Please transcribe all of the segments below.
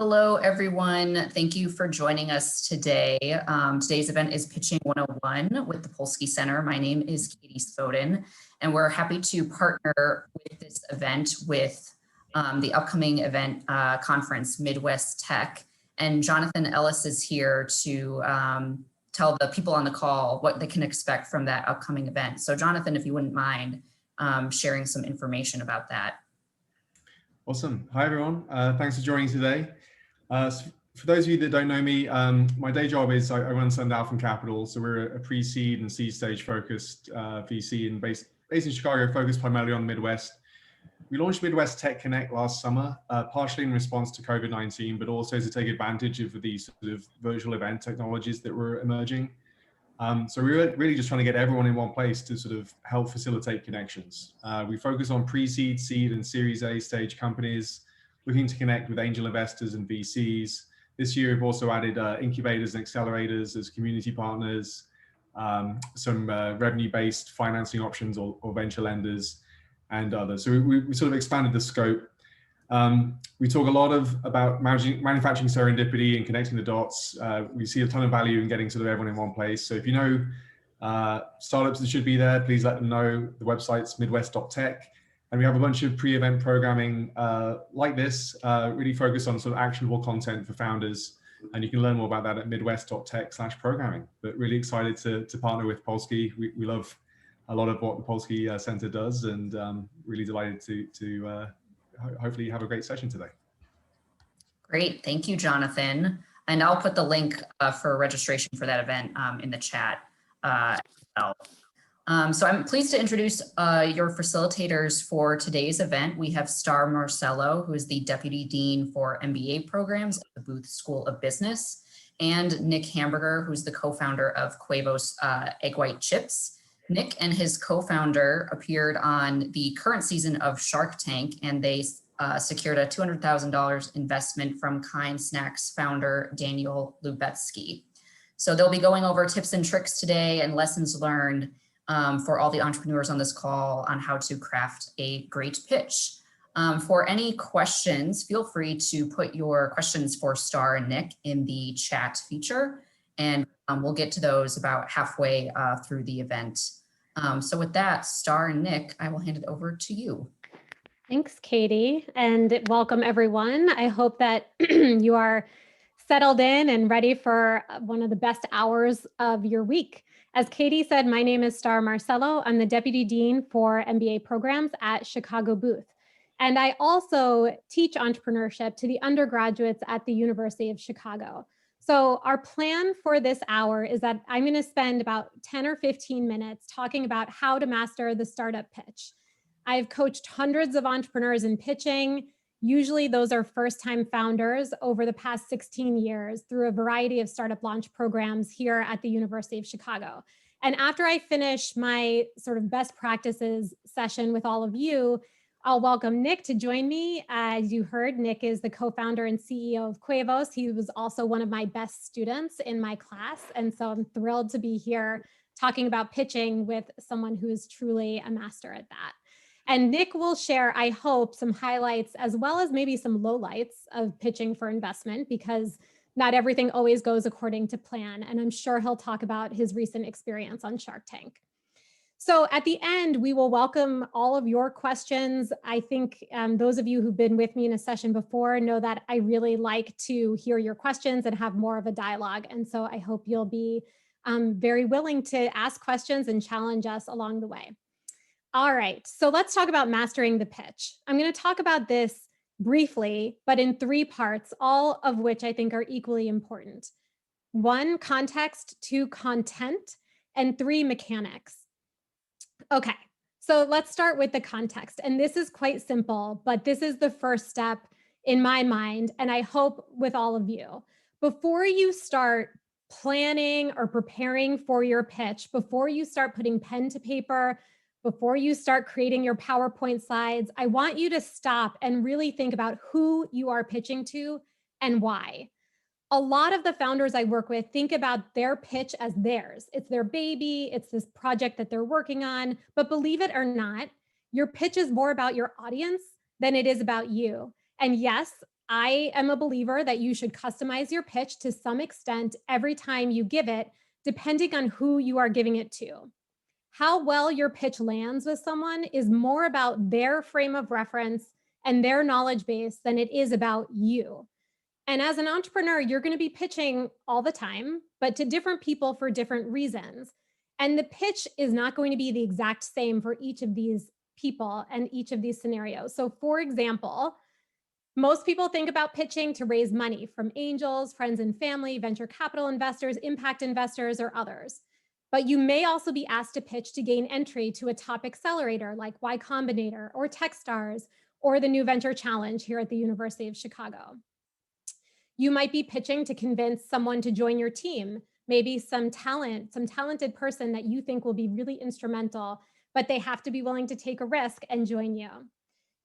Hello, everyone. Thank you for joining us today. Today's event is Pitching 101 with the Polsky Center. My name is Katie Spoden, and we're happy to partner with this event with the upcoming event conference, Midwest.tech. And Jonathan Ellis is here to tell the people on the call what they can expect from that upcoming event. So Jonathan, if you wouldn't mind sharing some information about that. Awesome. Hi, everyone. Thanks for joining today. For those of you that don't know me, my day job is I run Sundalphin Capital. So we're a pre-seed and seed stage focused VC and based in Chicago, focused primarily on the Midwest. We launched Midwest Tech Connect last summer, partially in response to COVID-19, but also to take advantage of these sort of virtual event technologies that were emerging. So we were really just trying to get everyone in one place to sort of help facilitate connections. We focus on pre-seed, seed, and Series A stage companies, looking to connect with angel investors and VCs. This year, we've also added incubators and accelerators as community partners, some revenue-based financing options or venture lenders, and others. So we sort of expanded the scope. We talk a lot about manufacturing serendipity and connecting the dots. We see a ton of value in getting sort of everyone in one place. So if you know startups that should be there, please let them know. The website's Midwest.tech. And we have a bunch of pre-event programming like this, really focused on sort of actionable content for founders. And you can learn more about that at Midwest.tech/programming. But really excited to partner with Polsky. We love a lot of what the Polsky Center does, and really delighted to hopefully have a great session today. Great, thank you, Jonathan. And I'll put the link for registration for that event in the chat as well. So I'm pleased to introduce your facilitators for today's event. We have Starr Marcello, who is the Deputy Dean for MBA Programs at the Booth School of Business, and Nick Hamburger, who's the co-founder of Quevos Egg White Chips. Nick and his co-founder appeared on the current season of Shark Tank, and they secured a $200,000 investment from Kind Snacks founder Daniel Lubetsky. So they'll be going over tips and tricks today and lessons learned for all the entrepreneurs on this call on how to craft a great pitch. For any questions, feel free to put your questions for Starr and Nick in the chat feature, and we'll get to those about halfway through the event. So with that, Starr and Nick, I will hand it over to you. Thanks, Katie, and welcome everyone. I hope that you are settled in and ready for one of the best hours of your week. As Katie said, my name is Starr Marcello. I'm the Deputy Dean for MBA Programs at Chicago Booth. And I also teach entrepreneurship to the undergraduates at the University of Chicago. So our plan for this hour is that I'm going to spend about 10 or 15 minutes talking about how to master the startup pitch. I've coached hundreds of entrepreneurs in pitching. Usually those are first-time founders over the past 16 years through a variety of startup launch programs here at the University of Chicago. And after I finish my sort of best practices session with all of you, I'll welcome Nick to join me. As you heard, Nick is the co-founder and CEO of Quevos. He was also one of my best students in my class. And so I'm thrilled to be here talking about pitching with someone who is truly a master at that. And Nick will share, I hope, some highlights as well as maybe some lowlights of pitching for investment, because not everything always goes according to plan. And I'm sure he'll talk about his recent experience on Shark Tank. So at the end, we will welcome all of your questions. I think those of you who've been with me in a session before know that I really like to hear your questions and have more of a dialogue. And so I hope you'll be very willing to ask questions and challenge us along the way. All right, so let's talk about mastering the pitch. I'm going to talk about this briefly, but in 3 parts, all of which I think are equally important. 1, context, 2, content, and 3, mechanics. Okay, so let's start with the context. And this is quite simple, but this is the first step in my mind, and I hope with all of you. Before you start planning or preparing for your pitch, before you start putting pen to paper, before you start creating your PowerPoint slides, I want you to stop and really think about who you are pitching to and why. A lot of the founders I work with think about their pitch as theirs. It's their baby, it's this project that they're working on, but believe it or not, your pitch is more about your audience than it is about you. And yes, I am a believer that you should customize your pitch to some extent every time you give it, depending on who you are giving it to. How well your pitch lands with someone is more about their frame of reference and their knowledge base than it is about you. And as an entrepreneur, you're going to be pitching all the time, but to different people for different reasons. And the pitch is not going to be the exact same for each of these people and each of these scenarios. So, for example, most people think about pitching to raise money from angels, friends and family, venture capital investors, impact investors, or others. But you may also be asked to pitch to gain entry to a top accelerator like Y Combinator or Techstars or the New Venture Challenge here at the University of Chicago. You might be pitching to convince someone to join your team, maybe some talented person that you think will be really instrumental, but they have to be willing to take a risk and join you.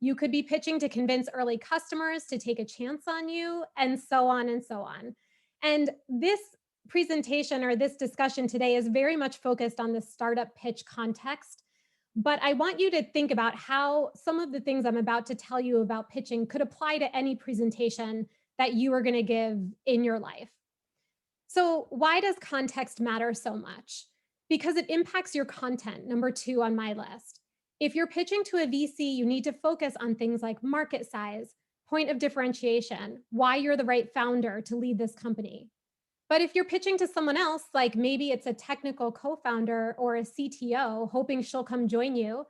You could be pitching to convince early customers to take a chance on you, and so on and so on. And this presentation or this discussion today is very much focused on the startup pitch context. But I want you to think about how some of the things I'm about to tell you about pitching could apply to any presentation that you are going to give in your life. So, why does context matter so much? Because it impacts your content, number 2 on my list. If you're pitching to a VC, you need to focus on things like market size, point of differentiation, why you're the right founder to lead this company. But if you're pitching to someone else, like maybe it's a technical co-founder or a CTO hoping she'll come join you,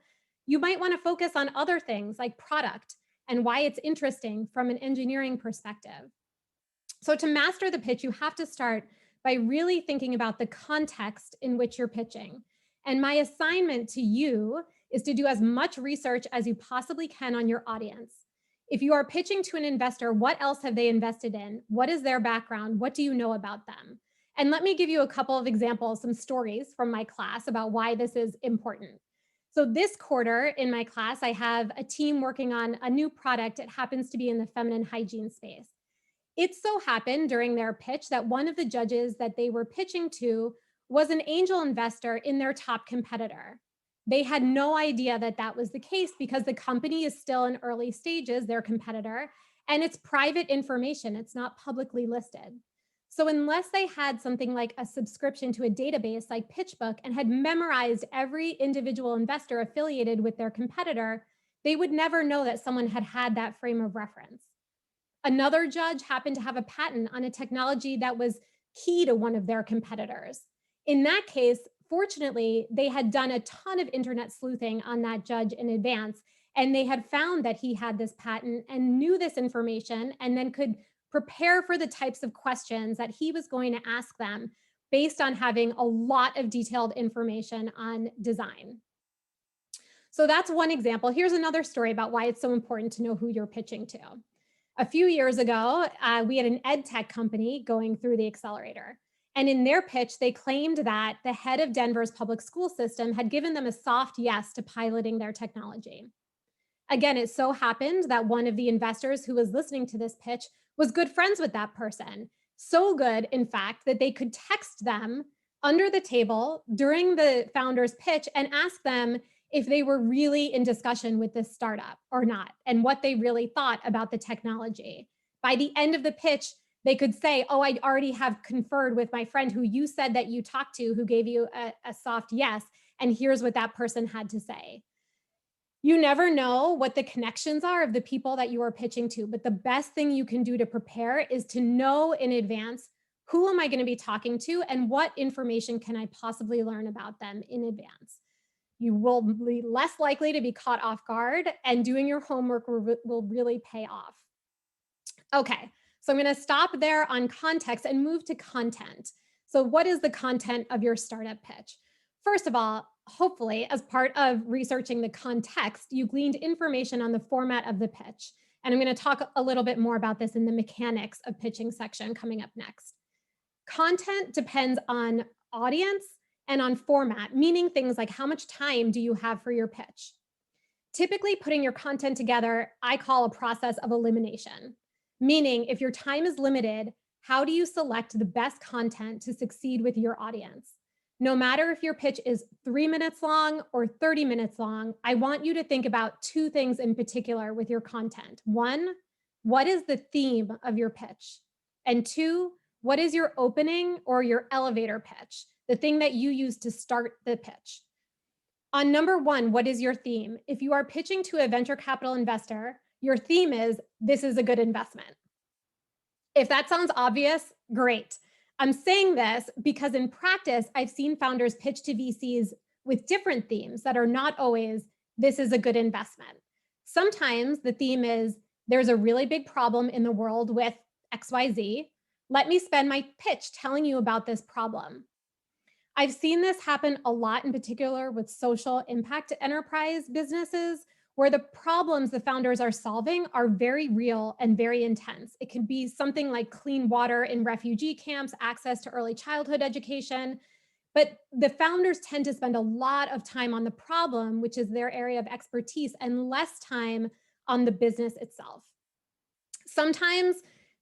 you might want to focus on other things like product and why it's interesting from an engineering perspective. So to master the pitch, you have to start by really thinking about the context in which you're pitching. And my assignment to you is to do as much research as you possibly can on your audience. If you are pitching to an investor, what else have they invested in? What is their background? What do you know about them? And let me give you a couple of examples, some stories from my class about why this is important. So this quarter in my class, I have a team working on a new product. It happens to be in the feminine hygiene space. It so happened during their pitch that one of the judges that they were pitching to was an angel investor in their top competitor. They had no idea that that was the case because the company is still in early stages, their competitor, and it's private information. It's not publicly listed. So unless they had something like a subscription to a database like PitchBook and had memorized every individual investor affiliated with their competitor, they would never know that someone had had that frame of reference. Another judge happened to have a patent on a technology that was key to one of their competitors. In that case, fortunately, they had done a ton of internet sleuthing on that judge in advance, and they had found that he had this patent and knew this information and then could prepare for the types of questions that he was going to ask them based on having a lot of detailed information on design. So that's one example. Here's another story about why it's so important to know who you're pitching to. A few years ago, we had an ed tech company going through the accelerator. And in their pitch, they claimed that the head of Denver's public school system had given them a soft yes to piloting their technology. Again, it so happened that one of the investors who was listening to this pitch was good friends with that person. So good, in fact, that they could text them under the table during the founder's pitch and ask them if they were really in discussion with this startup or not, and what they really thought about the technology. By the end of the pitch, they could say, oh, I already have conferred with my friend who you said that you talked to, who gave you a soft yes, and here's what that person had to say. You never know what the connections are of the people that you are pitching to, but the best thing you can do to prepare is to know in advance, who am I going to be talking to and what information can I possibly learn about them in advance? You will be less likely to be caught off guard, and doing your homework will really pay off. Okay, so I'm going to stop there on context and move to content. So what is the content of your startup pitch? First of all, hopefully, as part of researching the context, you gleaned information on the format of the pitch. And I'm going to talk a little bit more about this in the mechanics of pitching section coming up next. Content depends on audience and on format, meaning things like how much time do you have for your pitch? Typically, putting your content together, I call a process of elimination, meaning if your time is limited, how do you select the best content to succeed with your audience? No matter if your pitch is 3 minutes long or 30 minutes long, I want you to think about two things in particular with your content. One, what is the theme of your pitch? And 2, what is your opening or your elevator pitch, the thing that you use to start the pitch? On number 1, what is your theme? If you are pitching to a venture capital investor, your theme is, this is a good investment. If that sounds obvious, great. I'm saying this because in practice, I've seen founders pitch to VCs with different themes that are not always, this is a good investment. Sometimes the theme is, there's a really big problem in the world with XYZ. Let me spend my pitch telling you about this problem. I've seen this happen a lot, in particular with social impact enterprise businesses, where the problems the founders are solving are very real and very intense. It can be something like clean water in refugee camps, access to early childhood education, but the founders tend to spend a lot of time on the problem, which is their area of expertise, and less time on the business itself. Sometimes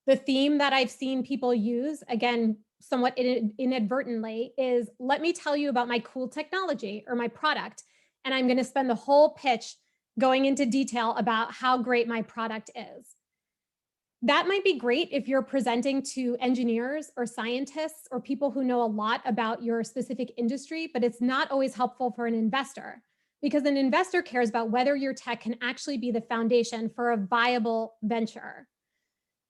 the theme that I've seen people use, again, somewhat inadvertently, is, let me tell you about my cool technology or my product. And I'm going to spend the whole pitch going into detail about how great my product is. That might be great if you're presenting to engineers or scientists or people who know a lot about your specific industry, but it's not always helpful for an investor, because an investor cares about whether your tech can actually be the foundation for a viable venture.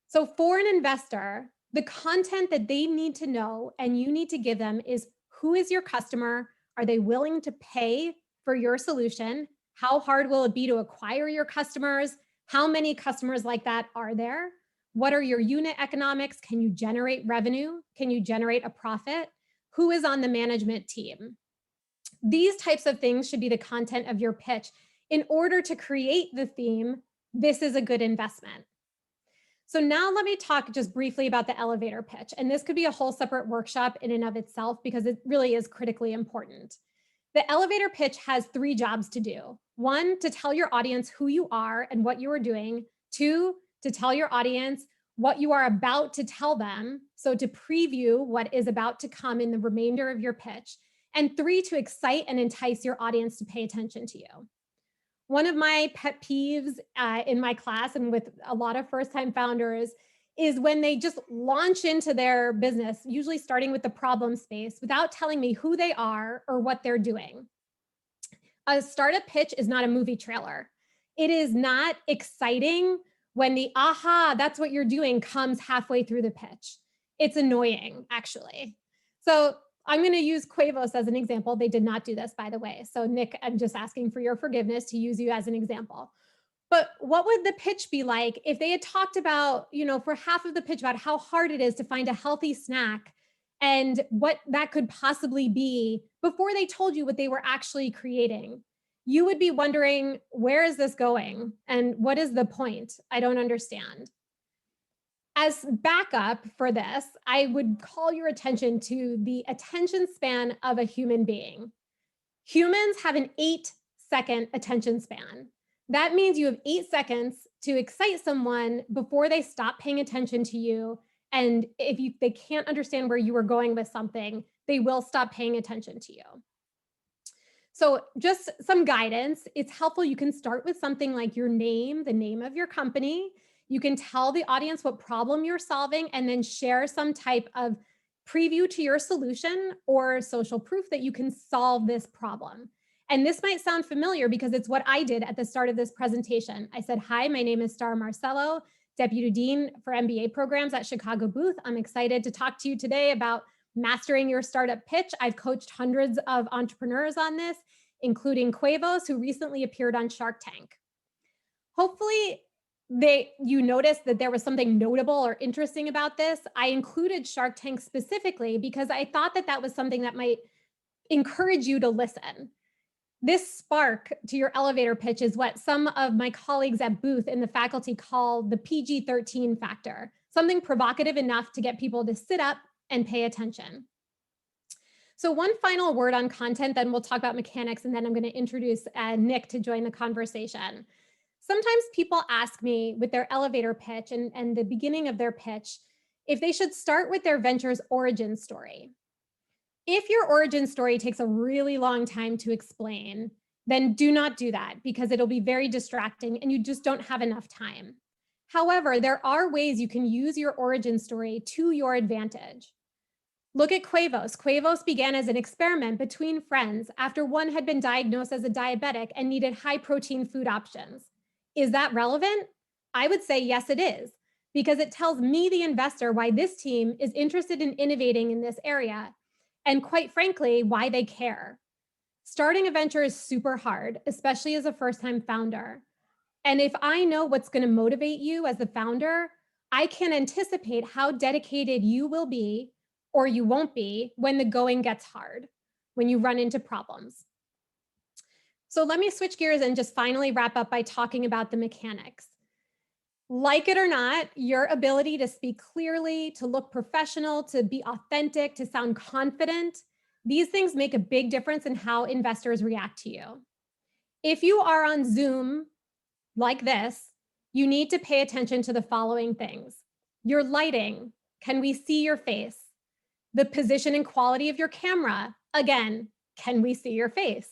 So for an investor, the content that they need to know and you need to give them is, who is your customer? Are they willing to pay for your solution? How hard will it be to acquire your customers? How many customers like that are there? What are your unit economics? Can you generate revenue? Can you generate a profit? Who is on the management team? These types of things should be the content of your pitch in order to create the theme, this is a good investment. So now let me talk just briefly about the elevator pitch. And this could be a whole separate workshop in and of itself, because it really is critically important. The elevator pitch has 3 jobs to do. 1, to tell your audience who you are and what you are doing. 2, to tell your audience what you are about to tell them. So to preview what is about to come in the remainder of your pitch. And 3, to excite and entice your audience to pay attention to you. One of my pet peeves in my class and with a lot of first-time founders is when they just launch into their business, usually starting with the problem space, without telling me who they are or what they're doing. A startup pitch is not a movie trailer. It is not exciting when the aha, that's what you're doing, comes halfway through the pitch. It's annoying, actually. So I'm going to use Quevos as an example. They did not do this, by the way. So Nick, I'm just asking for your forgiveness to use you as an example. But what would the pitch be like if they had talked about, for half of the pitch, about how hard it is to find a healthy snack and what that could possibly be before they told you what they were actually creating? You would be wondering, where is this going? And what is the point? I don't understand. As backup for this, I would call your attention to the attention span of a human being. Humans have an 8-second attention span. That means you have 8 seconds to excite someone before they stop paying attention to you. And if they can't understand where you were going with something, they will stop paying attention to you. So just some guidance. It's helpful. You can start with something like your name, the name of your company. You can tell the audience what problem you're solving and then share some type of preview to your solution or social proof that you can solve this problem. And this might sound familiar because it's what I did at the start of this presentation. I said, hi, my name is Starr Marcello, Deputy Dean for MBA Programs at Chicago Booth. I'm excited to talk to you today about mastering your startup pitch. I've coached hundreds of entrepreneurs on this, including Quevos, who recently appeared on Shark Tank. Hopefully, you noticed that there was something notable or interesting about this. I included Shark Tank specifically because I thought that that was something that might encourage you to listen. This spark to your elevator pitch is what some of my colleagues at Booth in the faculty call the PG-13 factor, something provocative enough to get people to sit up and pay attention. So one final word on content, then we'll talk about mechanics, and then I'm going to introduce Nick to join the conversation. Sometimes people ask me with their elevator pitch and the beginning of their pitch, if they should start with their venture's origin story. If your origin story takes a really long time to explain, then do not do that because it'll be very distracting and you just don't have enough time. However, there are ways you can use your origin story to your advantage. Look at Quevos. Quevos began as an experiment between friends after one had been diagnosed as a diabetic and needed high protein food options. Is that relevant? I would say yes, it is, because it tells me, the investor, why this team is interested in innovating in this area, and quite frankly, why they care. Starting a venture is super hard, especially as a first-time founder. And if I know what's going to motivate you as the founder, I can anticipate how dedicated you will be or you won't be when the going gets hard, when you run into problems. So let me switch gears and just finally wrap up by talking about the mechanics. Like it or not, your ability to speak clearly, to look professional, to be authentic, to sound confident, these things make a big difference in how investors react to you. If you are on Zoom like this, you need to pay attention to the following things. Your lighting, can we see your face? The position and quality of your camera, again, can we see your face?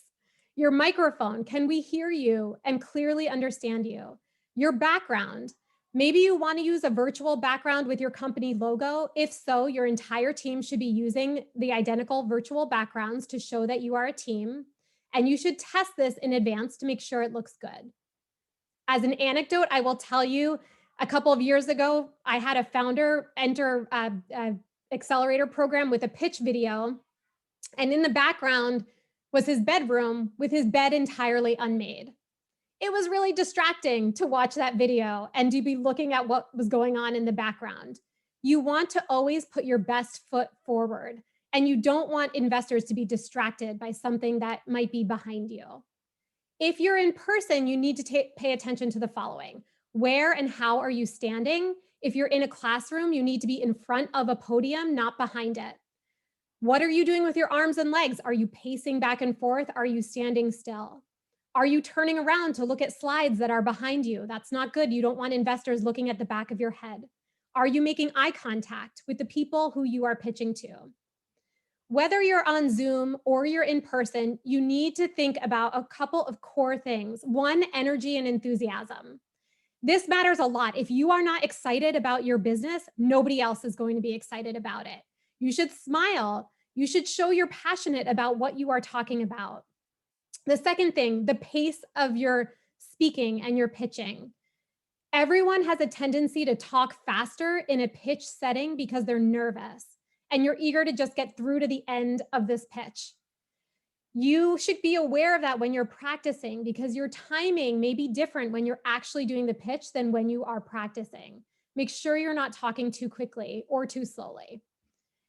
Your microphone, can we hear you and clearly understand you? Your background, maybe you want to use a virtual background with your company logo. If so, your entire team should be using the identical virtual backgrounds to show that you are a team. And you should test this in advance to make sure it looks good. As an anecdote, I will tell you, a couple of years ago, I had a founder enter a accelerator program with a pitch video. And in the background was his bedroom with his bed entirely unmade. It was really distracting to watch that video and to be looking at what was going on in the background. You want to always put your best foot forward, and you don't want investors to be distracted by something that might be behind you. If you're in person, you need to pay attention to the following. Where and how are you standing? If you're in a classroom, you need to be in front of a podium, not behind it. What are you doing with your arms and legs? Are you pacing back and forth? Are you standing still? Are you turning around to look at slides that are behind you? That's not good. You don't want investors looking at the back of your head. Are you making eye contact with the people who you are pitching to? Whether you're on Zoom or you're in person, you need to think about a couple of core things. One, energy and enthusiasm. This matters a lot. If you are not excited about your business, nobody else is going to be excited about it. You should smile. You should show you're passionate about what you are talking about. The second thing, the pace of your speaking and your pitching. Everyone has a tendency to talk faster in a pitch setting because they're nervous and you're eager to just get through to the end of this pitch. You should be aware of that when you're practicing, because your timing may be different when you're actually doing the pitch than when you are practicing. Make sure you're not talking too quickly or too slowly.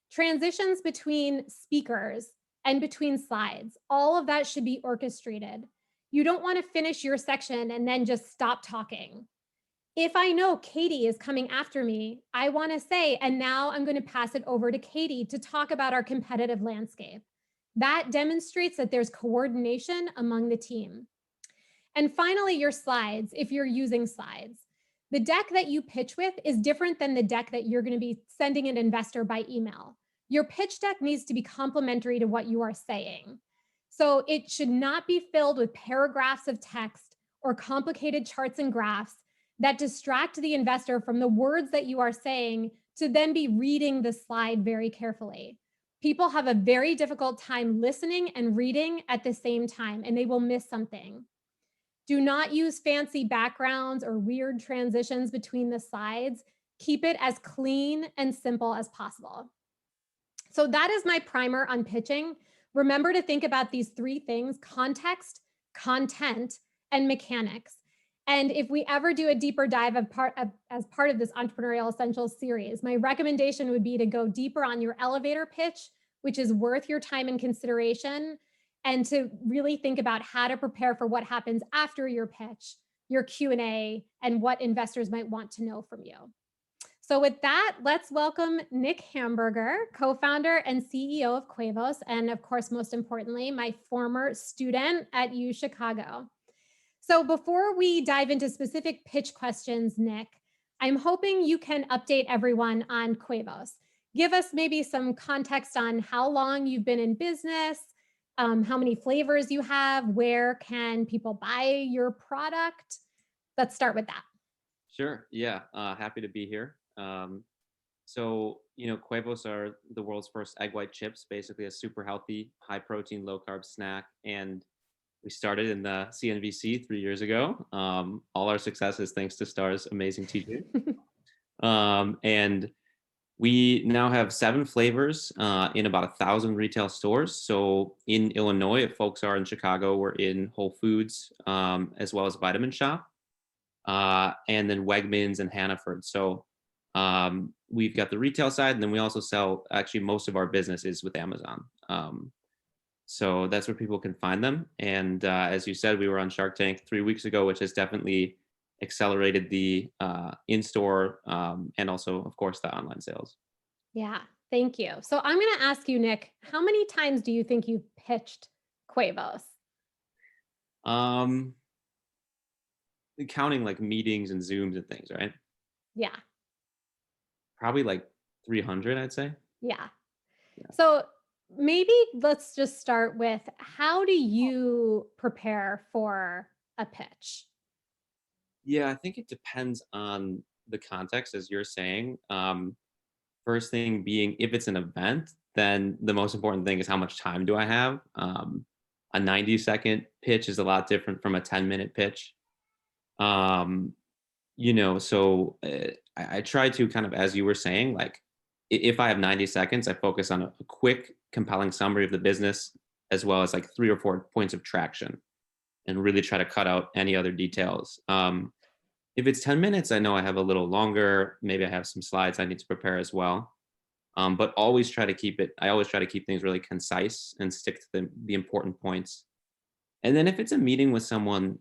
Transitions between speakers and between slides, all of that should be orchestrated. You don't want to finish your section and then just stop talking. If I know Katie is coming after me, I want to say, and now I'm going to pass it over to Katie to talk about our competitive landscape. That demonstrates that there's coordination among the team. And finally, your slides, if you're using slides. The deck that you pitch with is different than the deck that you're going to be sending an investor by email. Your pitch deck needs to be complementary to what you are saying. So it should not be filled with paragraphs of text or complicated charts and graphs that distract the investor from the words that you are saying to then be reading the slide very carefully. People have a very difficult time listening and reading at the same time, and they will miss something. Do not use fancy backgrounds or weird transitions between the slides. Keep it as clean and simple as possible. So that is my primer on pitching. Remember to think about these three things: context, content, and mechanics. And if we ever do a deeper dive as part of this Entrepreneurial Essentials series, my recommendation would be to go deeper on your elevator pitch, which is worth your time and consideration, and to really think about how to prepare for what happens after your pitch, your Q&A, and what investors might want to know from you. So with that, let's welcome Nick Hamburger, co-founder and CEO of Quevos, and of course, most importantly, my former student at U Chicago. So before we dive into specific pitch questions, Nick, I'm hoping you can update everyone on Quevos. Give us maybe some context on how long you've been in business, how many flavors you have, where can people buy your product? Let's start with that. Sure. Yeah. Happy to be here. Quevos are the world's first egg white chips, basically a super healthy, high protein, low carb snack. And we started in the CNVC 3 years ago. All our success is thanks to Starr's amazing teaching. And we now have 7 flavors in about 1,000 retail stores. So in Illinois, if folks are in Chicago, we're in Whole Foods as well as Vitamin Shop. And then Wegmans and Hannaford. So we've got the retail side, and then we also sell, actually most of our business is with Amazon. So that's where people can find them. And as you said, we were on Shark Tank 3 weeks ago, which has definitely accelerated the in-store and also, of course, the online sales. Yeah, thank you. So I'm going to ask you, Nick, how many times do you think you've pitched Quevos? Counting like meetings and Zooms and things, right? Yeah. Probably like 300, I'd say. Yeah. So maybe let's just start with, how do you prepare for a pitch? Yeah, I think it depends on the context, as you're saying. First thing being, if it's an event, then the most important thing is how much time do I have? A 90-second pitch is a lot different from a 10-minute pitch. I try to kind of, as you were saying, like if I have 90 seconds, I focus on a quick, compelling summary of the business, as well as like 3 or 4 points of traction, and really try to cut out any other details. If it's 10 minutes, I know I have a little longer. Maybe I have some slides I need to prepare as well. But I always try to keep things really concise and stick to the important points. And then if it's a meeting with someone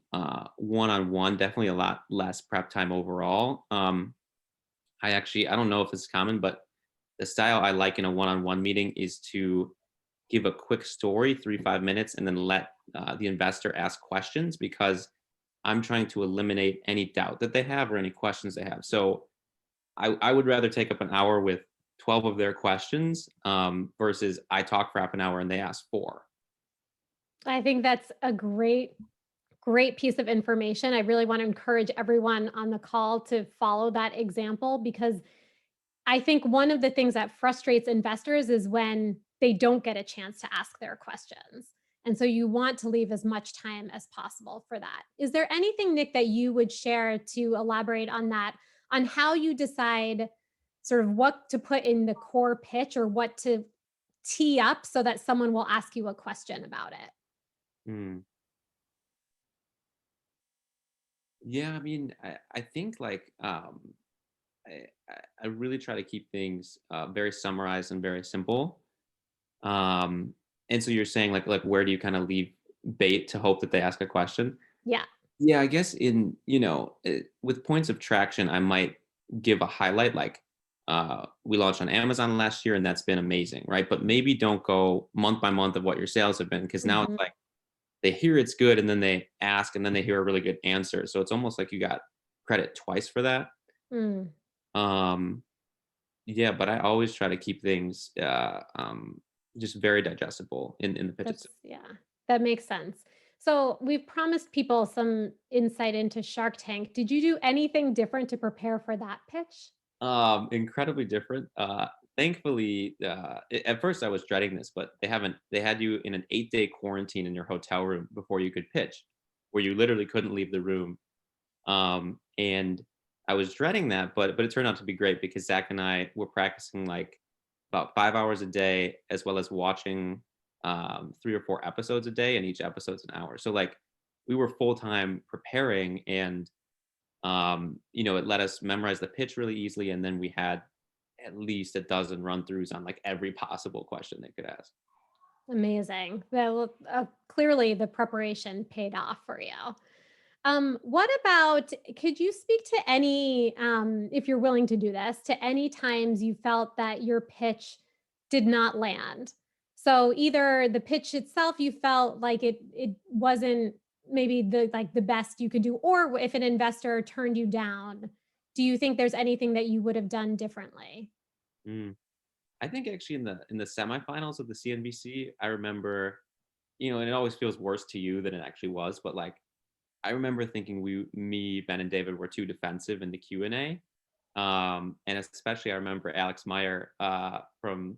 one-on-one, definitely a lot less prep time overall. I don't know if it's common, but the style I like in a one-on-one meeting is to give a quick story, 3-5 minutes, and then let the investor ask questions, because I'm trying to eliminate any doubt that they have or any questions they have. So I would rather take up an hour with 12 of their questions versus I talk for half an hour and they ask 4. I think that's a great piece of information. I really want to encourage everyone on the call to follow that example, because I think one of the things that frustrates investors is when they don't get a chance to ask their questions. And so you want to leave as much time as possible for that. Is there anything, Nick, that you would share to elaborate on that, on how you decide sort of what to put in the core pitch or what to tee up so that someone will ask you a question about it? Yeah, I mean, I think like I really try to keep things very summarized and very simple. And so you're saying like where do you kind of leave bait to hope that they ask a question? Yeah. Yeah, I guess with points of traction, I might give a highlight like we launched on Amazon last year and that's been amazing, right? But maybe don't go month by month of what your sales have been, because now it's like they hear it's good and then they ask and then they hear a really good answer. So it's almost like you got credit twice for that. Yeah, but I always try to keep things just very digestible in the pitches. Yeah, that makes sense. So we've promised people some insight into Shark Tank. Did you do anything different to prepare for that pitch? Incredibly different. Thankfully, at first I was dreading this, but they had you in an 8-day quarantine in your hotel room before you could pitch, where you literally couldn't leave the room. And I was dreading that, but it turned out to be great, because Zach and I were practicing like about 5 hours a day, as well as watching 3 or 4 episodes a day, and each episode's an hour. So like we were full-time preparing, and it let us memorize the pitch really easily. And then we had at least a dozen run-throughs on like every possible question they could ask. Amazing. Well, clearly the preparation paid off for you. What about, could you speak to any, if you're willing to do this, to any times you felt that your pitch did not land? So either the pitch itself, you felt like it wasn't maybe the best you could do, or if an investor turned you down, do you think there's anything that you would have done differently? I think actually in the semifinals of the CNBC, I remember, and it always feels worse to you than it actually was, but like I remember thinking me, Ben, and David were too defensive in the Q&A. And especially I remember Alex Meyer from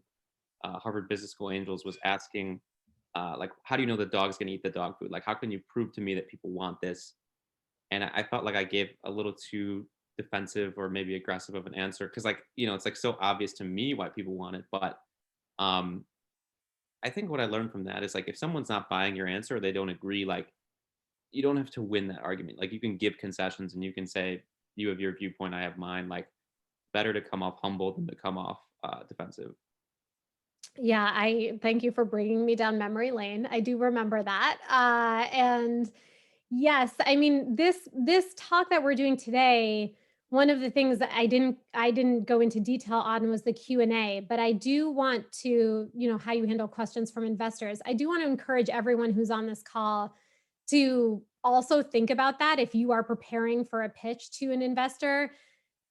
Harvard Business School Angels was asking, like, how do you know the dog's going to eat the dog food? Like, how can you prove to me that people want this? And I felt like I gave a little too defensive or maybe aggressive of an answer. Cause like, it's like so obvious to me why people want it. But um, I think what I learned from that is like, if someone's not buying your answer, or they don't agree, like, you don't have to win that argument. Like, you can give concessions and you can say, you have your viewpoint, I have mine. Like, better to come off humble than to come off defensive. Yeah, I thank you for bringing me down memory lane. I do remember that. And yes, I mean this talk that we're doing today, one of the things that I didn't go into detail on was the Q&A, but I do want to, how you handle questions from investors. I do want to encourage everyone who's on this call to also think about that if you are preparing for a pitch to an investor.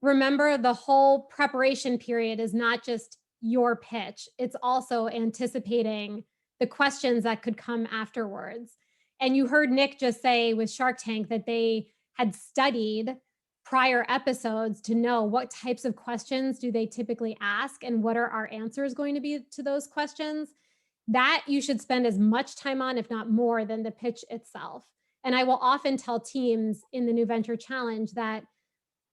Remember, the whole preparation period is not just your pitch, it's also anticipating the questions that could come afterwards. And you heard Nick just say with Shark Tank that they had studied prior episodes to know what types of questions do they typically ask and what are our answers going to be to those questions. That you should spend as much time on, if not more, than the pitch itself. And I will often tell teams in the New Venture Challenge that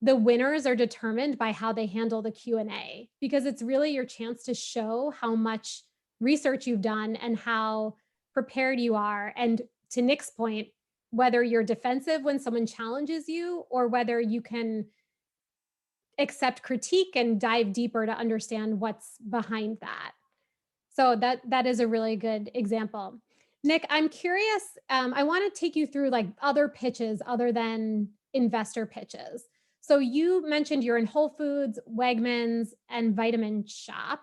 the winners are determined by how they handle the Q&A, because it's really your chance to show how much research you've done and how prepared you are. And to Nick's point, whether you're defensive when someone challenges you or whether you can accept critique and dive deeper to understand what's behind that. So that is a really good example. Nick, I'm curious, I want to take you through like other pitches other than investor pitches. So you mentioned you're in Whole Foods, Wegmans, and Vitamin Shop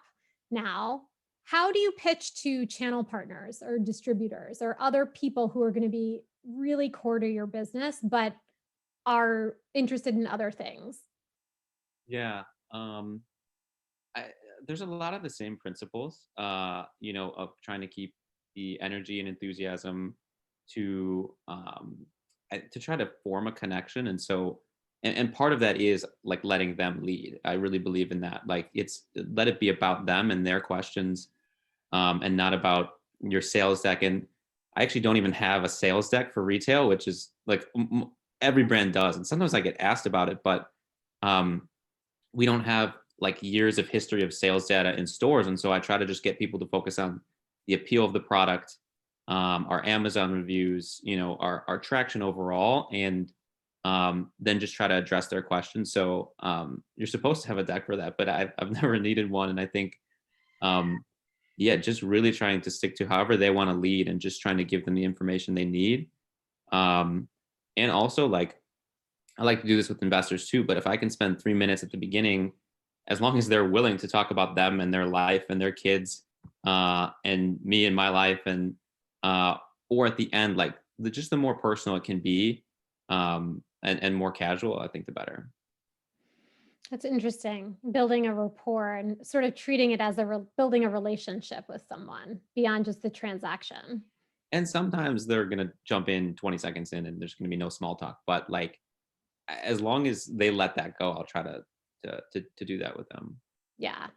now. How do you pitch to channel partners or distributors or other people who are going to be really core to your business, but are interested in other things? Yeah. There's a lot of the same principles, of trying to keep the energy and enthusiasm to try to form a connection. And so, and part of that is like letting them lead. I really believe in that. Like, let it be about them and their questions, and not about your sales deck. And I actually don't even have a sales deck for retail, which is like every brand does. And sometimes I get asked about it, but we don't have like years of history of sales data in stores. And so I try to just get people to focus on the appeal of the product, our Amazon reviews, our traction overall, and then just try to address their questions. So you're supposed to have a deck for that, but I've never needed one. And I think, just really trying to stick to however they want to lead and just trying to give them the information they need. And also, like, I like to do this with investors too, but if I can spend 3 minutes at the beginning, as long as they're willing to talk about them and their life and their kids, and me and my life, and or at the end, like just the more personal it can be, and more casual, I think the better. That's interesting. Building a rapport and sort of treating it as building a relationship with someone beyond just the transaction. And sometimes they're going to jump in 20 seconds in and there's going to be no small talk, but like, as long as they let that go, I'll try to do that with them. Yeah.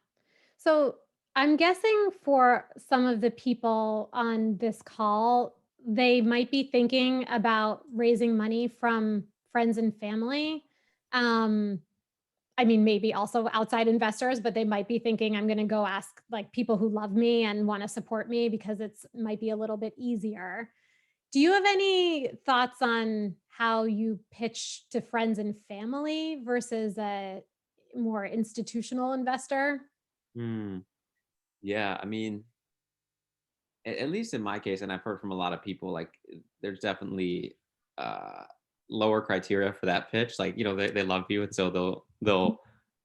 So I'm guessing for some of the people on this call, they might be thinking about raising money from friends and family. I mean, maybe also outside investors, but they might be thinking, I'm going to go ask like people who love me and want to support me because might be a little bit easier. Do you have any thoughts on how you pitch to friends and family versus a more institutional investor? Yeah, I mean, at least in my case, and I've heard from a lot of people, like there's definitely lower criteria for that pitch. Like, they love you, and so they'll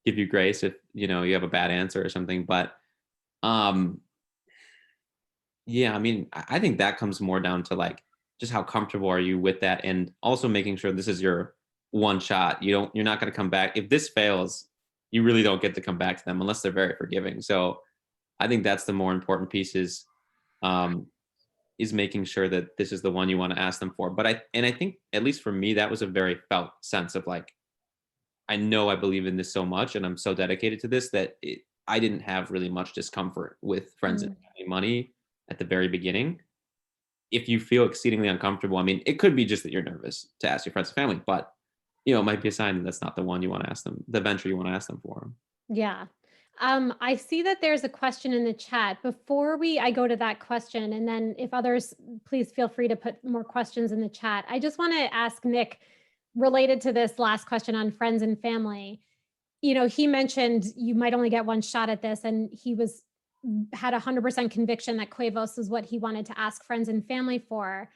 give you grace if you have a bad answer or something. But yeah, I mean, I think that comes more down to like just how comfortable are you with that, and also making sure this is your one shot. You're not going to come back if this fails. You really don't get to come back to them unless they're very forgiving. So I think that's the more important piece is is making sure that this is the one you want to ask them for. But I think, at least for me, that was a very felt sense of like, I know I believe in this so much and I'm so dedicated to this that I didn't have really much discomfort with friends and family money at the very beginning. If you feel exceedingly uncomfortable, I mean, it could be just that you're nervous to ask your friends and family, but it might be a sign that that's not the one you want to ask them, the venture you want to ask them for. Yeah. I see that there's a question in the chat. Before I go to that question, and then if others, please feel free to put more questions in the chat. I just want to ask Nick, related to this last question on friends and family. He mentioned you might only get one shot at this, and he had 100% conviction that Quevos is what he wanted to ask friends and family for.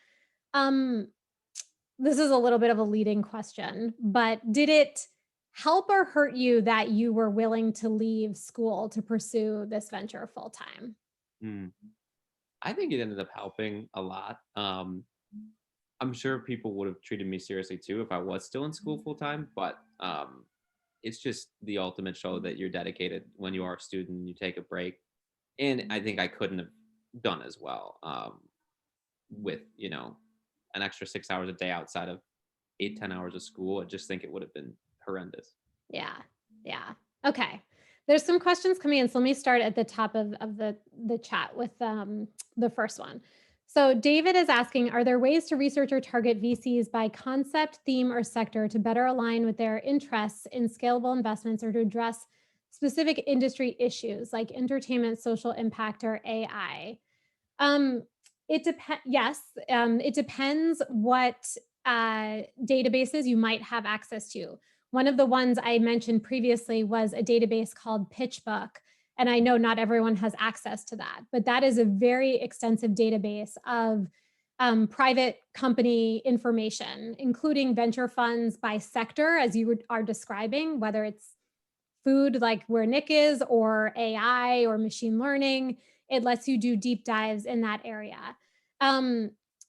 This is a little bit of a leading question, but did it help or hurt you that you were willing to leave school to pursue this venture full time? I think it ended up helping a lot. I'm sure people would have treated me seriously too if I was still in school full time, but it's just the ultimate show that you're dedicated when you are a student and you take a break. And I think I couldn't have done as well with, an extra 6 hours a day outside of 8-10 hours of school. I just think it would have been horrendous. Yeah. Okay. There's some questions coming in. So let me start at the top of the chat with the first one. So David is asking, are there ways to research or target VCs by concept, theme, or sector to better align with their interests in scalable investments or to address specific industry issues like entertainment, social impact, or AI? Yes, it depends what databases you might have access to. One of the ones I mentioned previously was a database called PitchBook. And I know not everyone has access to that, but that is a very extensive database of private company information, including venture funds by sector, as you are describing, whether it's food like where Nick is, or AI or machine learning. It lets you do deep dives in that area.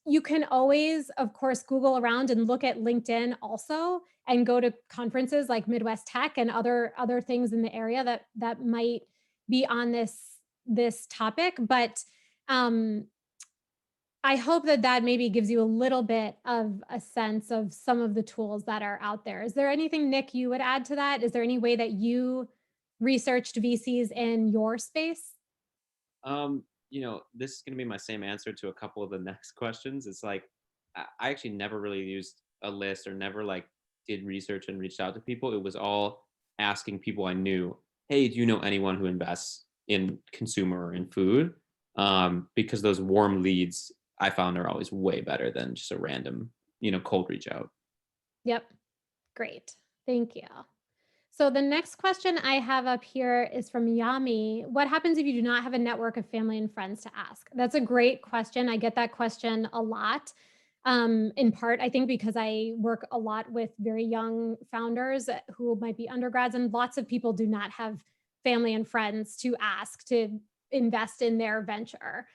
You can always, of course, Google around and look at LinkedIn also, and go to conferences like Midwest.tech and other things in the area that might be on this topic. But I hope that maybe gives you a little bit of a sense of some of the tools that are out there. Is there anything, Nick, you would add to that? Is there any way that you researched VCs in your space? This is going to be my same answer to a couple of the next questions. It's like, I actually never really used a list or never did research and reached out to people. It was all asking people I knew, hey, do you know anyone who invests in consumer or in food? Because those warm leads I found are always way better than just a random, cold reach out. Yep. Great. Thank you. So the next question I have up here is from Yami. What happens if you do not have a network of family and friends to ask? That's a great question. I get that question a lot. In part, I think because I work a lot with very young founders who might be undergrads, and lots of people do not have family and friends to ask to invest in their venture.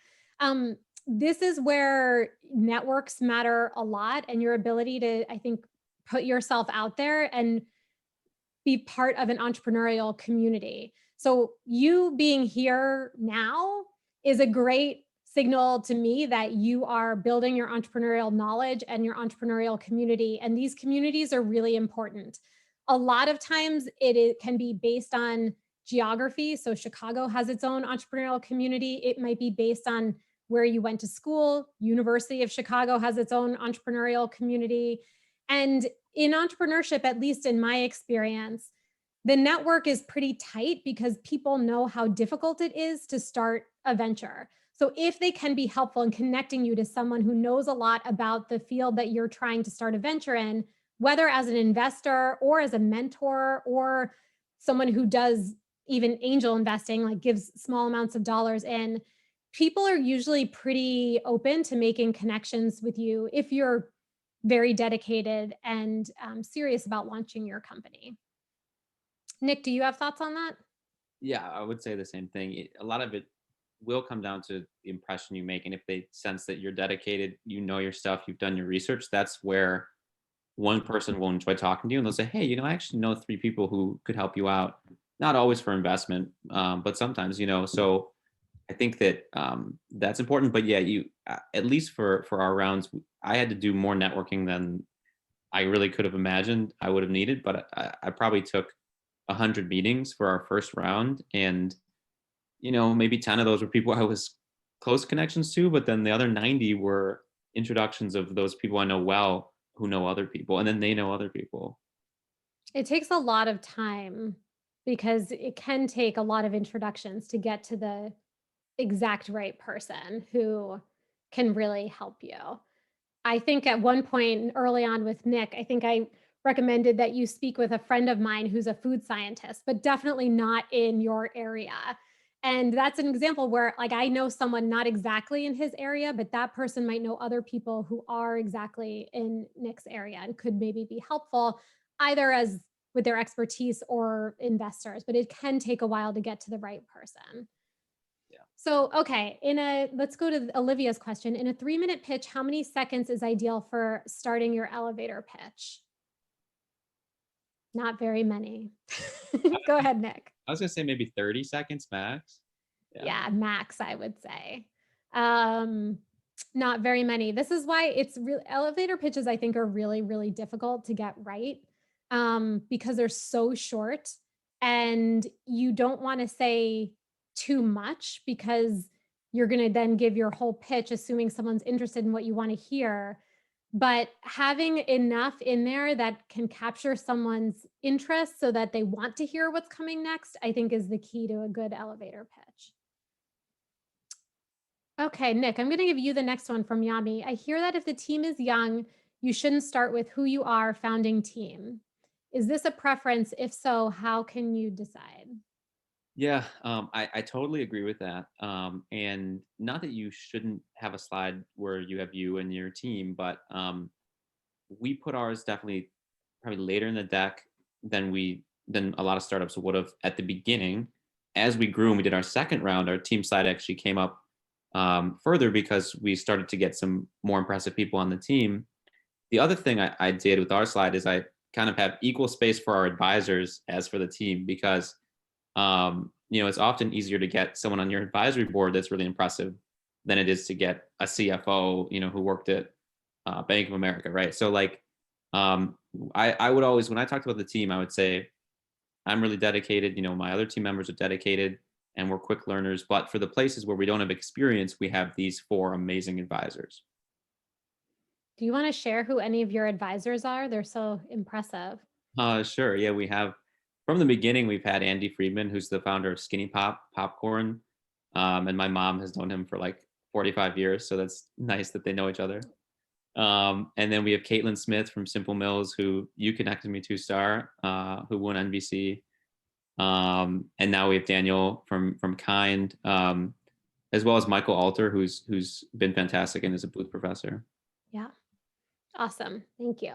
This is where networks matter a lot, and your ability to, I think, put yourself out there and be part of an entrepreneurial community. So you being here now is a great signal to me that you are building your entrepreneurial knowledge and your entrepreneurial community. And these communities are really important. A lot of times it can be based on geography. So Chicago has its own entrepreneurial community. It might be based on where you went to school. University of Chicago has its own entrepreneurial community. And in entrepreneurship, at least in my experience, the network is pretty tight because people know how difficult it is to start a venture. So if they can be helpful in connecting you to someone who knows a lot about the field that you're trying to start a venture in, whether as an investor or as a mentor or someone who does even angel investing, like gives small amounts of dollars in, people are usually pretty open to making connections with you if you're very dedicated and serious about launching your company. Nick, do you have thoughts on that? Yeah, I would say the same thing. A lot of it will come down to the impression you make. And if they sense that you're dedicated, you know your stuff, you've done your research, that's where one person will enjoy talking to you and they'll say, hey, I actually know 3 people who could help you out. Not always for investment, but sometimes, so I think that that's important. But yeah, you at least for our rounds, I had to do more networking than I really could have imagined I would have needed. But I probably took 100 meetings for our first round, and maybe 10 of those were people I was close connections to, but then the other 90 were introductions of those people I know well who know other people, and then they know other people. It takes a lot of time because it can take a lot of introductions to get to the exact right person who can really help you. I think at one point early on with Nick, I think I recommended that you speak with a friend of mine who's a food scientist, but definitely not in your area. And that's an example where, like, I know someone not exactly in his area, but that person might know other people who are exactly in Nick's area and could maybe be helpful either as with their expertise or investors, but it can take a while to get to the right person. Yeah. So, okay, let's go to Olivia's question. In a 3-minute pitch, how many seconds is ideal for starting your elevator pitch? Not very many. Go ahead, Nick. I was gonna say maybe 30 seconds max. Yeah, max, I would say. Not very many. This is why it's really elevator pitches, I think, are really, really difficult to get right because they're so short and you don't want to say too much because you're going to then give your whole pitch, assuming someone's interested in what you want to hear. But having enough in there that can capture someone's interest so that they want to hear what's coming next, I think is the key to a good elevator pitch. Okay, Nick, I'm going to give you the next one from Yami. I hear that if the team is young, you shouldn't start with who you are, founding team. Is this a preference? If so, how can you decide? Yeah, I totally agree with that. And not that you shouldn't have a slide where you have you and your team, but we put ours definitely probably later in the deck than a lot of startups would have at the beginning. As we grew and we did our second round, our team slide actually came up further because we started to get some more impressive people on the team. The other thing I did with our slide is I kind of have equal space for our advisors as for the team because it's often easier to get someone on your advisory board that's really impressive than it is to get a CFO, who worked at Bank of America, right? So like, I would always, when I talked about the team, I would say, I'm really dedicated. My other team members are dedicated and we're quick learners. But for the places where we don't have experience, we have these 4 amazing advisors. Do you want to share who any of your advisors are? They're so impressive. Sure. Yeah, we have from the beginning, we've had Andy Friedman, who's the founder of Skinny Pop Popcorn. And my mom has known him for like 45 years. So that's nice that they know each other. And then we have Caitlin Smith from Simple Mills, who you connected me to, Starr, who won NBC. And now we have Daniel from Kind, as well as Michael Alter, who's been fantastic and is a Booth professor. Yeah. Awesome. Thank you.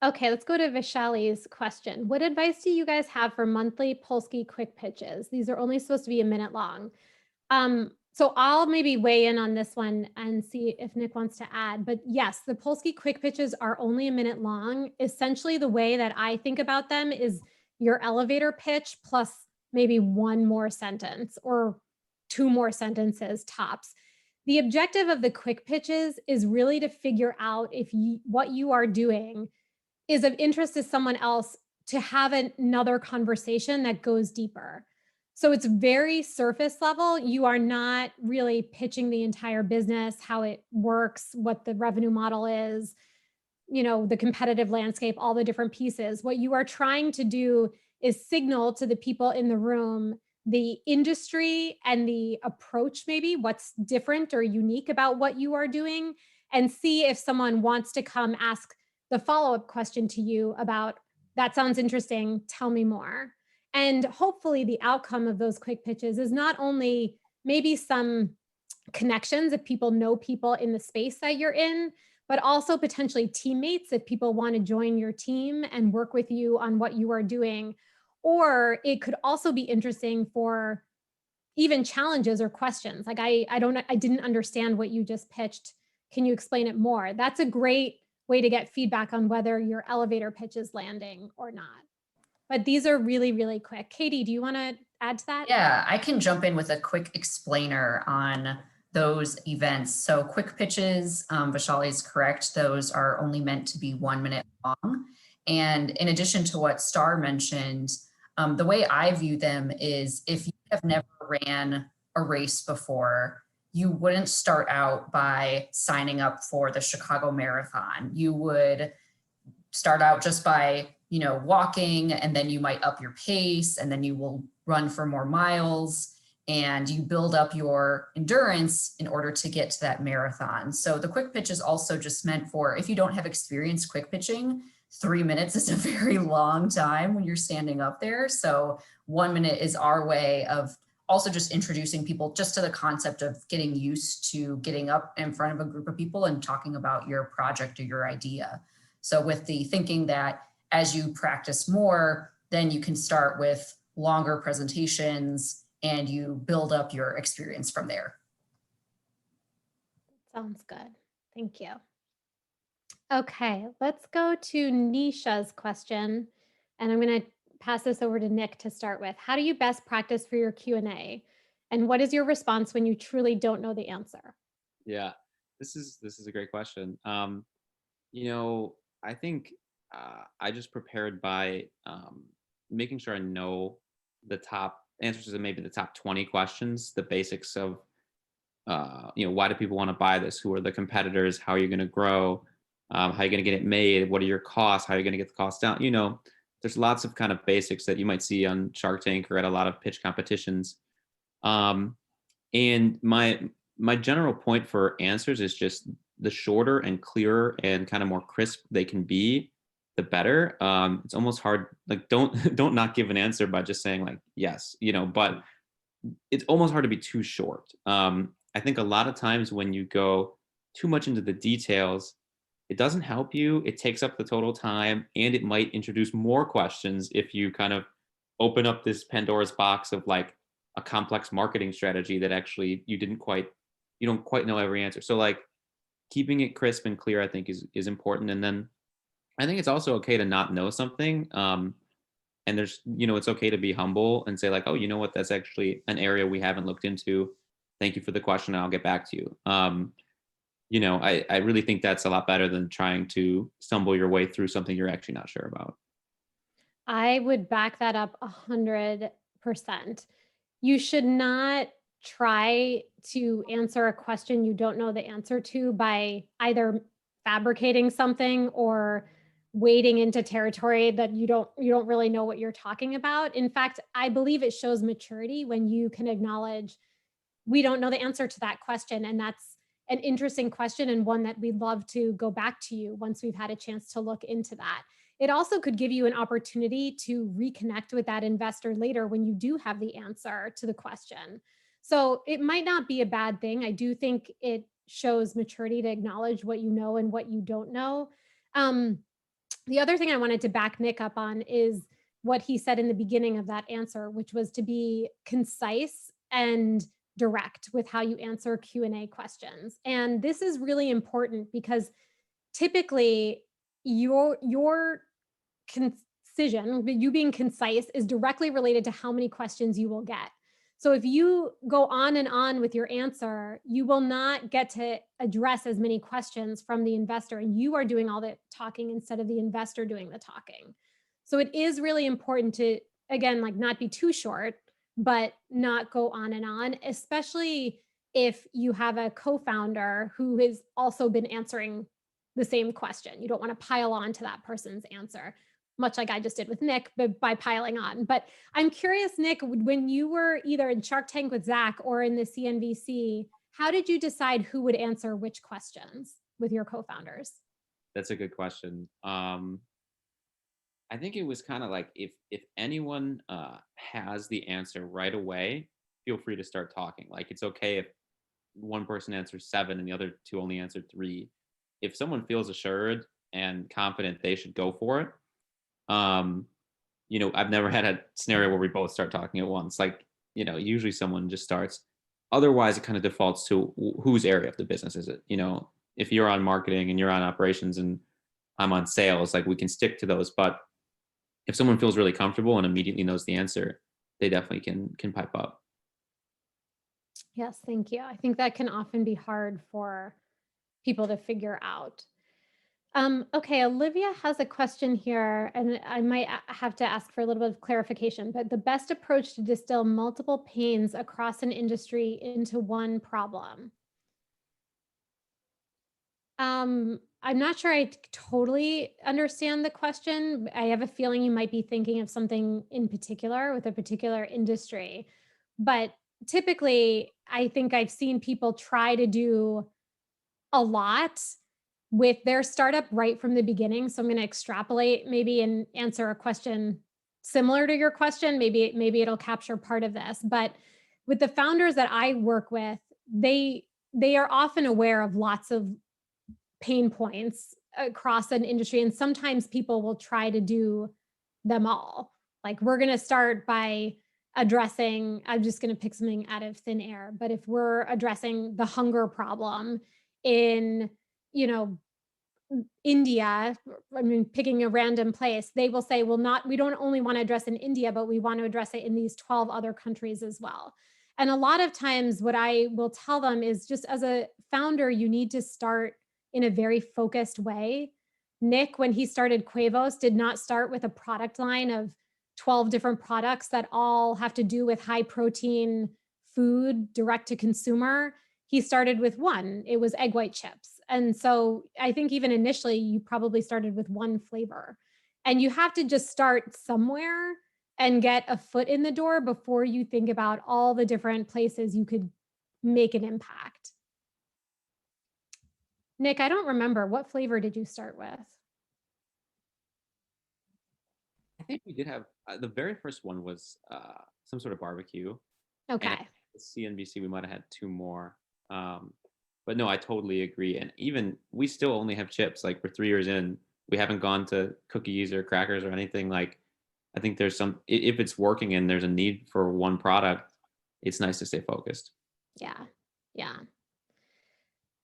Okay, let's go to Vishali's question. What advice do you guys have for monthly Polsky quick pitches? These are only supposed to be a minute long. So I'll maybe weigh in on this one and see if Nick wants to add. But yes, the Polsky quick pitches are only a minute long. Essentially, the way that I think about them is your elevator pitch plus maybe 1 more sentence or 2 more sentences tops. The objective of the quick pitches is really to figure out if what you are doing is of interest to someone else to have another conversation that goes deeper. So it's very surface level. You are not really pitching the entire business, how it works, what the revenue model is, the competitive landscape, all the different pieces. What you are trying to do is signal to the people in the room the industry and the approach, maybe what's different or unique about what you are doing, and see if someone wants to come ask the follow-up question to you about, that sounds interesting, tell me more. And hopefully the outcome of those quick pitches is not only maybe some connections if people know people in the space that you're in, but also potentially teammates if people want to join your team and work with you on what you are doing. Or it could also be interesting for even challenges or questions. Like, I didn't understand what you just pitched. Can you explain it more? That's a great way to get feedback on whether your elevator pitch is landing or not. But these are really, really quick. Katie, do you want to add to that? Yeah, I can jump in with a quick explainer on those events. So quick pitches, Vishali is correct. Those are only meant to be 1 minute long. And in addition to what Starr mentioned, the way I view them is if you have never ran a race before, you wouldn't start out by signing up for the Chicago Marathon. You would start out just by, walking, and then you might up your pace, and then you will run for more miles, and you build up your endurance in order to get to that marathon. So the quick pitch is also just meant for, if you don't have experience quick pitching, 3 minutes is a very long time when you're standing up there. So 1 minute is our way of also just introducing people just to the concept of getting used to getting up in front of a group of people and talking about your project or your idea. So with the thinking that as you practice more, then you can start with longer presentations and you build up your experience from there. Sounds good. Thank you. Okay, let's go to Nisha's question. And I'm going to pass this over to Nick to start with. How do you best practice for your Q&A? And what is your response when you truly don't know the answer? Yeah, this is a great question. I think I just prepared by making sure I know the top answers to maybe the top 20 questions, the basics of, why do people want to buy this? Who are the competitors? How are you going to grow? How are you going to get it made? What are your costs? How are you going to get the costs down? There's lots of kind of basics that you might see on Shark Tank or at a lot of pitch competitions. And my general point for answers is just the shorter and clearer and kind of more crisp they can be, the better. It's almost hard, like don't not give an answer by just saying like yes, but it's almost hard to be too short. I think a lot of times when you go too much into the details, it doesn't help you. It takes up the total time, and it might introduce more questions if you kind of open up this Pandora's box of like a complex marketing strategy that actually you don't quite know every answer. So like keeping it crisp and clear, I think is important. And then I think it's also okay to not know something. And there's, it's okay to be humble and say like, oh, you know what, that's actually an area we haven't looked into. Thank you for the question. I'll get back to you. I really think that's a lot better than trying to stumble your way through something you're actually not sure about. I would back that up 100%. You should not try to answer a question you don't know the answer to by either fabricating something or wading into territory that you don't really know what you're talking about. In fact, I believe it shows maturity when you can acknowledge we don't know the answer to that question, and that's an interesting question and one that we'd love to go back to you once we've had a chance to look into that. It also could give you an opportunity to reconnect with that investor later when you do have the answer to the question. So it might not be a bad thing. I do think it shows maturity to acknowledge what you know and what you don't know. The other thing I wanted to back Nick up on is what he said in the beginning of that answer, which was to be concise and direct with how you answer Q&A questions. And this is really important because typically your concision, you being concise, is directly related to how many questions you will get. So if you go on and on with your answer, you will not get to address as many questions from the investor, and you are doing all the talking instead of the investor doing the talking. So it is really important to, again, like not be too short, but not go on and on, especially if you have a co-founder who has also been answering the same question. You don't want to pile on to that person's answer, much like I just did with Nick, but by piling on. But I'm curious, Nick, when you were either in Shark Tank with Zach or in the CNBC, how did you decide who would answer which questions with your co-founders? That's a good question. I think it was kind of like if anyone has the answer right away, feel free to start talking. Like it's okay if one person answers 7 and the other 2 only answered 3. If someone feels assured and confident, they should go for it. I've never had a scenario where we both start talking at once. Like, usually someone just starts. Otherwise, it kind of defaults to whose area of the business is it? If you're on marketing and you're on operations and I'm on sales, like we can stick to those. But if someone feels really comfortable and immediately knows the answer, they definitely can pipe up. Yes, thank you. I think that can often be hard for people to figure out. Okay, Olivia has a question here, and I might have to ask for a little bit of clarification, but the best approach to distill multiple pains across an industry into one problem. I'm not sure I totally understand the question. I have a feeling you might be thinking of something in particular with a particular industry, but typically I think I've seen people try to do a lot with their startup right from the beginning. So I'm going to extrapolate maybe and answer a question similar to your question. Maybe it'll capture part of this. But with the founders that I work with, they are often aware of lots of pain points across an industry, and sometimes people will try to do them all. Like, we're going to start by addressing, I'm just going to pick something out of thin air, but if we're addressing the hunger problem in, India, I mean, picking a random place, they will say, well, we don't only want to address in India, but we want to address it in these 12 other countries as well. And a lot of times what I will tell them is, just as a founder, you need to start in a very focused way. Nick, when he started Quevos, did not start with a product line of 12 different products that all have to do with high protein food direct to consumer. He started with one. It was egg white chips. And so I think even initially you probably started with one flavor, and you have to just start somewhere and get a foot in the door before you think about all the different places you could make an impact. Nick, I don't remember, what flavor did you start with? I think we did have the very first one was some sort of barbecue. Okay. And at CNBC, we might have had two more. But no, I totally agree. And even we still only have chips. Like, we're 3 years in, we haven't gone to cookies or crackers or anything. Like, I think there's if it's working and there's a need for one product, it's nice to stay focused. Yeah.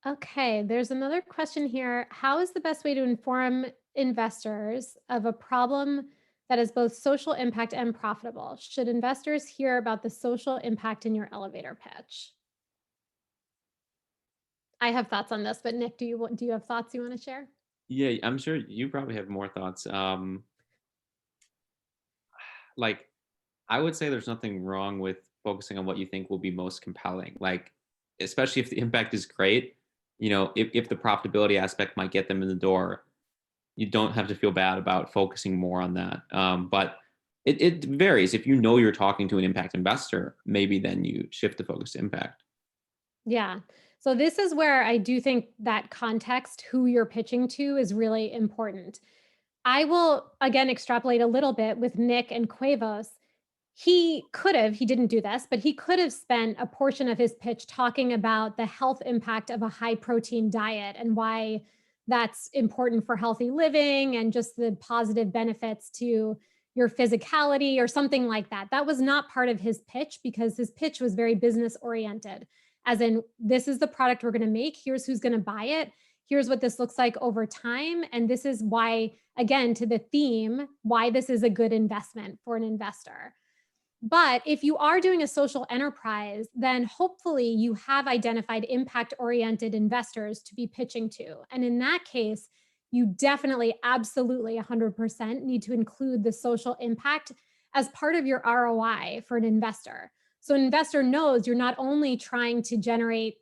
Okay, there's another question here. How is the best way to inform investors of a problem that is both social impact and profitable? Should investors hear about the social impact in your elevator pitch? I have thoughts on this, but Nick, do you have thoughts you want to share? Yeah, I'm sure you probably have more thoughts. Like, I would say there's nothing wrong with focusing on what you think will be most compelling. Like, especially if the impact is great, if the profitability aspect might get them in the door, you don't have to feel bad about focusing more on that. But it varies. If you're talking to an impact investor, maybe then you shift the focus to impact. Yeah. So this is where I do think that context, who you're pitching to, is really important. I will, again, extrapolate a little bit with Nick and Quevos. He didn't do this, but he could have spent a portion of his pitch talking about the health impact of a high protein diet and why that's important for healthy living and just the positive benefits to your physicality or something like that. That was not part of his pitch, because his pitch was very business oriented, as in, this is the product we're going to make. Here's who's going to buy it. Here's what this looks like over time. And this is why, again, to the theme, why this is a good investment for an investor. But if you are doing a social enterprise, then hopefully you have identified impact-oriented investors to be pitching to. And in that case, you definitely, absolutely 100% need to include the social impact as part of your ROI for an investor. So an investor knows you're not only trying to generate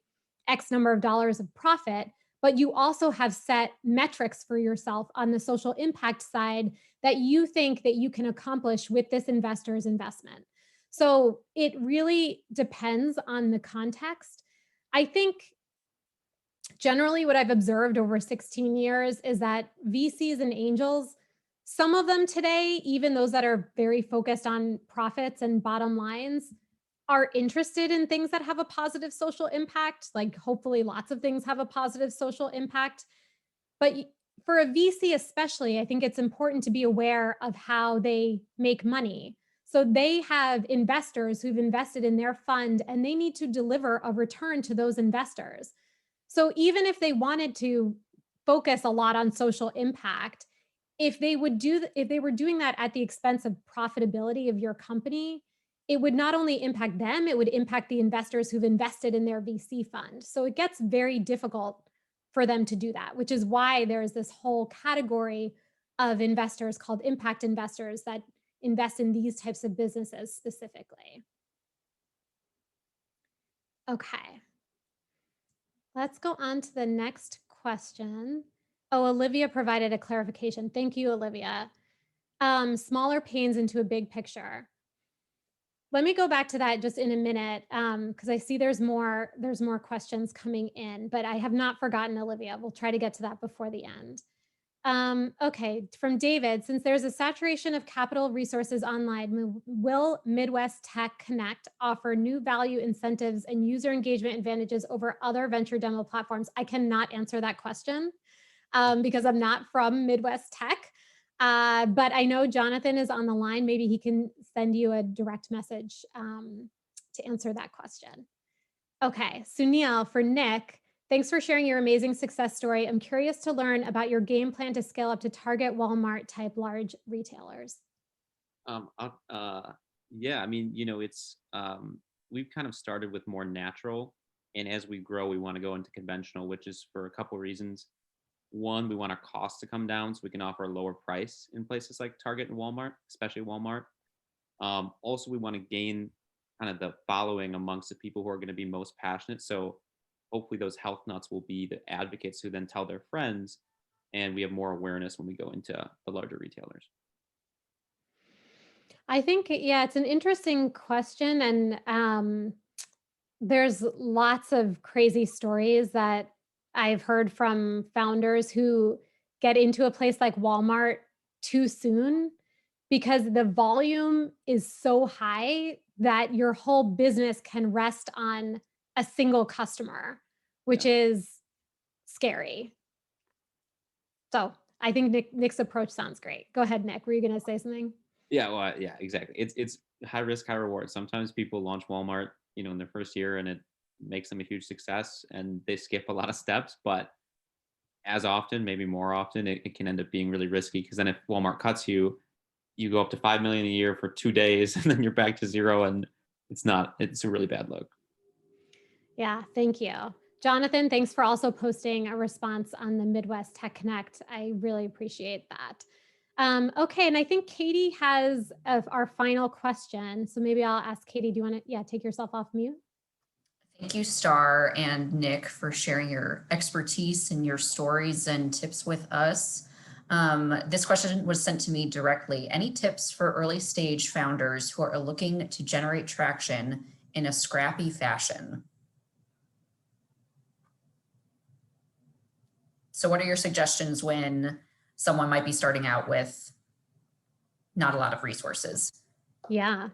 X number of dollars of profit, but you also have set metrics for yourself on the social impact side that you think that you can accomplish with this investor's investment. So it really depends on the context. I think generally what I've observed over 16 years is that VCs and angels, some of them today, even those that are very focused on profits and bottom lines, are interested in things that have a positive social impact. Like, hopefully lots of things have a positive social impact. But for a VC especially, I think it's important to be aware of how they make money. So they have investors who've invested in their fund, and they need to deliver a return to those investors. So even if they wanted to focus a lot on social impact, if they were doing that at the expense of profitability of your company, it would not only impact them, it would impact the investors who've invested in their VC fund. So it gets very difficult for them to do that, which is why there's this whole category of investors called impact investors that invest in these types of businesses specifically. Okay. Let's go on to the next question. Oh, Olivia provided a clarification. Thank you, Olivia. Smaller pains into a big picture. Let me go back to that just in a minute, because I see there's more questions coming in, but I have not forgotten Olivia. We'll try to get to that before the end. Okay, from David, since there's a saturation of capital resources online, will Midwest.tech Connect offer new value incentives and user engagement advantages over other venture demo platforms? I cannot answer that question because I'm not from Midwest.tech. But I know Jonathan is on the line. Maybe he can send you a direct message to answer that question. Okay, Sunil, for Nick, thanks for sharing your amazing success story. I'm curious to learn about your game plan to scale up to Target, Walmart type large retailers. Yeah, I mean, it's we've kind of started with more natural, and as we grow, we want to go into conventional, which is for a couple of reasons. One, we want our costs to come down so we can offer a lower price in places like Target and Walmart, especially Walmart. Also, we want to gain kind of the following amongst the people who are going to be most passionate. So hopefully those health nuts will be the advocates who then tell their friends, and we have more awareness when we go into the larger retailers. I think, yeah, it's an interesting question. And there's lots of crazy stories that I've heard from founders who get into a place like Walmart too soon because the volume is so high that your whole business can rest on a single customer, which is scary. So I think Nick's approach sounds great. Go ahead, Nick. Were you going to say something? Yeah, well, yeah, exactly. It's high risk, high reward. Sometimes people launch Walmart, in their first year, and it makes them a huge success, and they skip a lot of steps. But as often, maybe more often, it can end up being really risky, because then if Walmart cuts you, you go up to 5 million a year for 2 days, and then you're back to zero, and it's a really bad look. Yeah, thank you. Jonathan, thanks for also posting a response on the Midwest.tech Connect. I really appreciate that. Okay, and I think Katie has our final question. So maybe I'll ask Katie, do you want to take yourself off mute? Thank you, Starr and Nick, for sharing your expertise and your stories and tips with us. This question was sent to me directly. Any tips for early stage founders who are looking to generate traction in a scrappy fashion? So what are your suggestions when someone might be starting out with not a lot of resources? Yeah.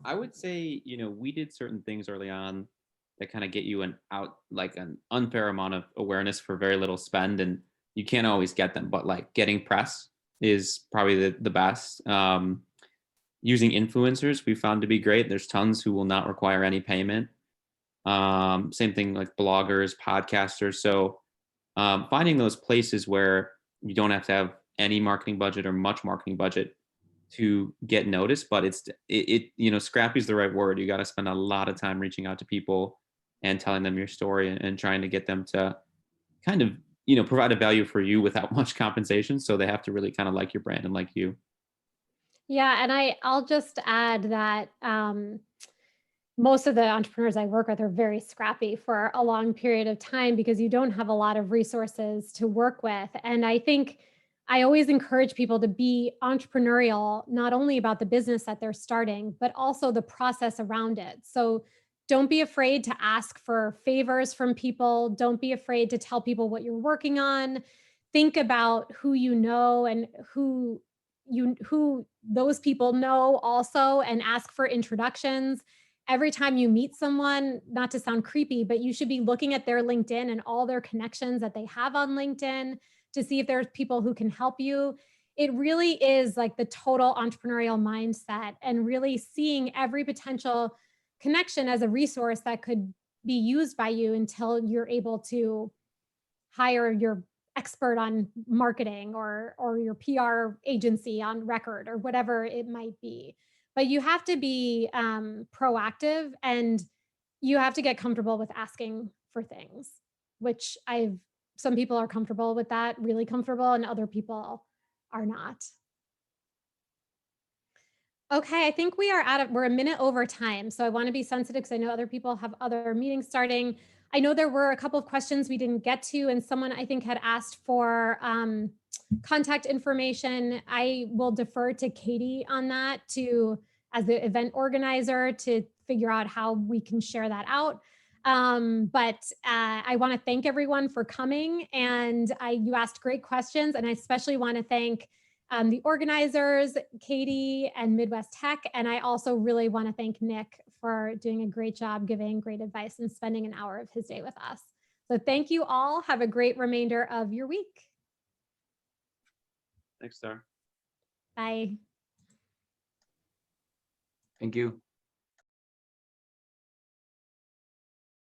I would say, we did certain things early on that kind of get you an unfair amount of awareness for very little spend, and you can't always get them, but like getting press is probably the best. Using influencers we found to be great. There's tons who will not require any payment. Same thing like bloggers, podcasters. So finding those places where you don't have to have any marketing budget or much marketing budget to get noticed, but scrappy is the right word. You got to spend a lot of time reaching out to people and telling them your story and trying to get them to kind of, provide a value for you without much compensation. So they have to really kind of like your brand and like you. Yeah. And I'll just add that most of the entrepreneurs I work with are very scrappy for a long period of time because you don't have a lot of resources to work with. And I think I always encourage people to be entrepreneurial, not only about the business that they're starting, but also the process around it. So don't be afraid to ask for favors from people. Don't be afraid to tell people what you're working on. Think about who you know and who those people know also, and ask for introductions. Every time you meet someone, not to sound creepy, but you should be looking at their LinkedIn and all their connections that they have on LinkedIn to see if there's people who can help you. It really is like the total entrepreneurial mindset, and really seeing every potential connection as a resource that could be used by you until you're able to hire your expert on marketing or your PR agency on record or whatever it might be. But you have to be proactive, and you have to get comfortable with asking for things, which some people are comfortable with that, really comfortable, and other people are not. Okay, I think we're a minute over time. So I want to be sensitive because I know other people have other meetings starting. I know there were a couple of questions we didn't get to, and someone I think had asked for contact information. I will defer to Katie on that as the event organizer to figure out how we can share that out. But I want to thank everyone for coming, and you asked great questions, and I especially want to thank the organizers, Katie and Midwest.tech. And I also really want to thank Nick for doing a great job giving great advice and spending an hour of his day with us. So thank you all. Have a great remainder of your week. Thanks, Starr. Bye. Thank you.